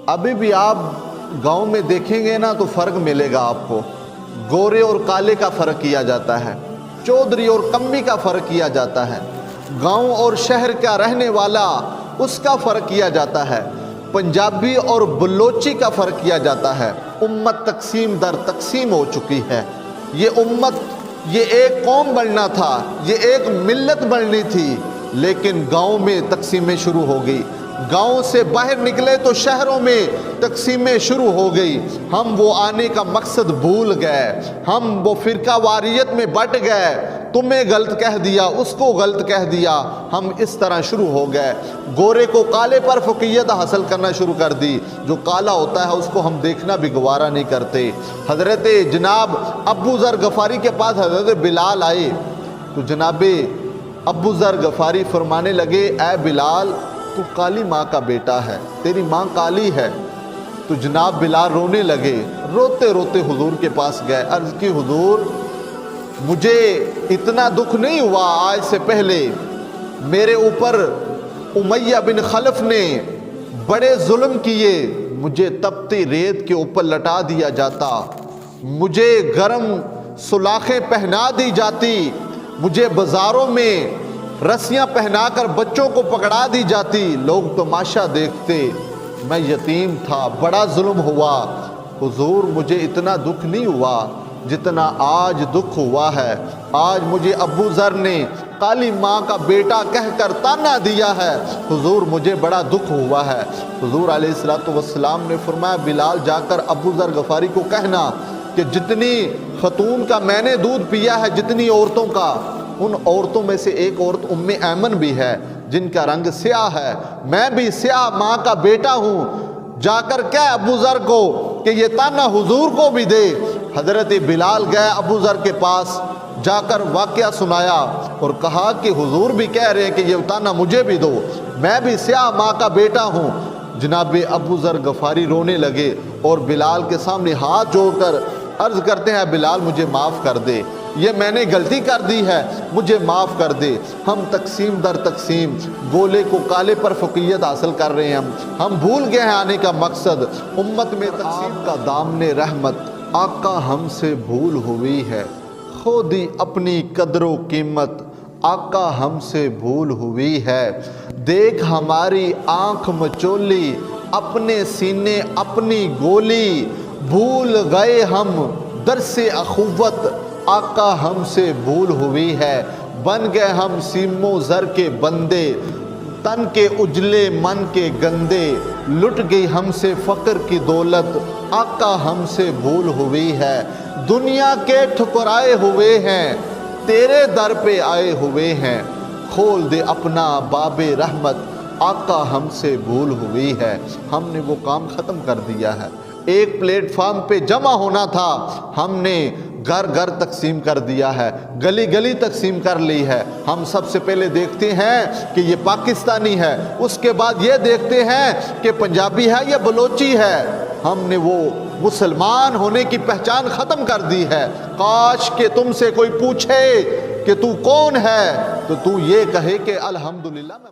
ابھی بھی آپ گاؤں میں دیکھیں گے نا تو فرق ملے گا آپ کو. گورے اور کالے کا فرق کیا جاتا ہے, چودھری اور کمی کا فرق کیا جاتا ہے, گاؤں اور شہر کا رہنے والا اس کا فرق کیا جاتا ہے, پنجابی اور بلوچی کا فرق کیا جاتا ہے. امت تقسیم در تقسیم ہو چکی ہے. یہ امت, یہ ایک قوم بننا تھا, یہ ایک ملت بننی تھی, لیکن گاؤں میں تقسیمیں شروع ہو گئی. گاؤں سے باہر نکلے تو شہروں میں تقسیمیں شروع ہو گئی. ہم وہ آنے کا مقصد بھول گئے, ہم وہ فرقہ واریت میں بٹ گئے, تمہیں غلط کہہ دیا, اس کو غلط کہہ دیا, ہم اس طرح شروع ہو گئے. گورے کو کالے پر فوقیت حاصل کرنا شروع کر دی. جو کالا ہوتا ہے اس کو ہم دیکھنا بھی گوارا نہیں کرتے. حضرت جناب ابو ذر غفاری کے پاس حضرت بلال آئے تو جناب ابو ذر غفاری فرمانے لگے, اے بلال تو کالی ماں کا بیٹا ہے, تیری ماں کالی ہے. تو جناب بلال رونے لگے, روتے روتے حضور کے پاس گئے, عرض کی حضور مجھے اتنا دکھ نہیں ہوا آج سے پہلے, میرے اوپر امیہ بن خلف نے بڑے ظلم کیے, مجھے تپتی ریت کے اوپر لٹا دیا جاتا, مجھے گرم سلاخیں پہنا دی جاتی, مجھے بازاروں میں رسیاں پہنا کر بچوں کو پکڑا دی جاتی, لوگ تماشا دیکھتے, میں یتیم تھا, بڑا ظلم ہوا. حضور مجھے اتنا دکھ نہیں ہوا جتنا آج دکھ ہوا ہے. آج مجھے ابو ذر نے کالی ماں کا بیٹا کہہ کر تانا دیا ہے, حضور مجھے بڑا دکھ ہوا ہے. حضور علیہ السلام نے فرمایا, بلال جا کر ابو ذر غفاری کو کہنا کہ جتنی خاتون کا میں نے دودھ پیا ہے, جتنی عورتوں کا, ان عورتوں میں سے ایک عورت ام ایمن بھی ہے جن کا رنگ سیاہ ہے, میں بھی سیاہ ماں کا بیٹا ہوں. جا کر کہہ ابو ذر کو کہ یہ تانا حضور کو بھی دے. حضرت بلال گئے ابو ذر کے پاس, جا کر واقعہ سنایا اور کہا کہ حضور بھی کہہ رہے ہیں کہ یہ تانا مجھے بھی دو, میں بھی سیاہ ماں کا بیٹا ہوں. جناب ابو ذر غفاری رونے لگے اور بلال کے سامنے ہاتھ جوڑ کر عرض کرتے ہیں, بلال مجھے معاف کر دے, یہ میں نے غلطی کر دی ہے, مجھے معاف کر دے. ہم تقسیم در تقسیم گولے کو کالے پر فوقیت حاصل کر رہے ہیں, ہم بھول گئے ہیں آنے کا مقصد. امت میں تقسیم کا دامن رحمت آقا ہم سے بھول ہوئی ہے, خود ہی اپنی قدر و قیمت آقا ہم سے بھول ہوئی ہے. دیکھ ہماری آنکھ مچولی, اپنے سینے اپنی گولی, بھول گئے ہم درس اخوت آقا ہم سے بھول ہوئی ہے. بن گئے ہم سیم و زر کے بندے, تن کے اجلے من کے گندے, لٹ گئی ہم سے فقر کی دولت آقا ہم سے بھول ہوئی ہے. دنیا کے ٹھکرائے ہوئے ہیں, تیرے در پہ آئے ہوئے ہیں, کھول دے اپنا باب رحمت آقا ہم سے بھول ہوئی ہے. ہم نے وہ کام ختم کر دیا ہے. ایک پلیٹ فارم پہ جمع ہونا تھا, ہم نے گھر گھر تقسیم کر دیا ہے, گلی گلی تقسیم کر لی ہے. ہم سب سے پہلے دیکھتے ہیں کہ یہ پاکستانی ہے, اس کے بعد یہ دیکھتے ہیں کہ پنجابی ہے یا بلوچی ہے. ہم نے وہ مسلمان ہونے کی پہچان ختم کر دی ہے. کاش کہ تم سے کوئی پوچھے کہ تو کون ہے تو تو یہ کہے کہ الحمدللہ میں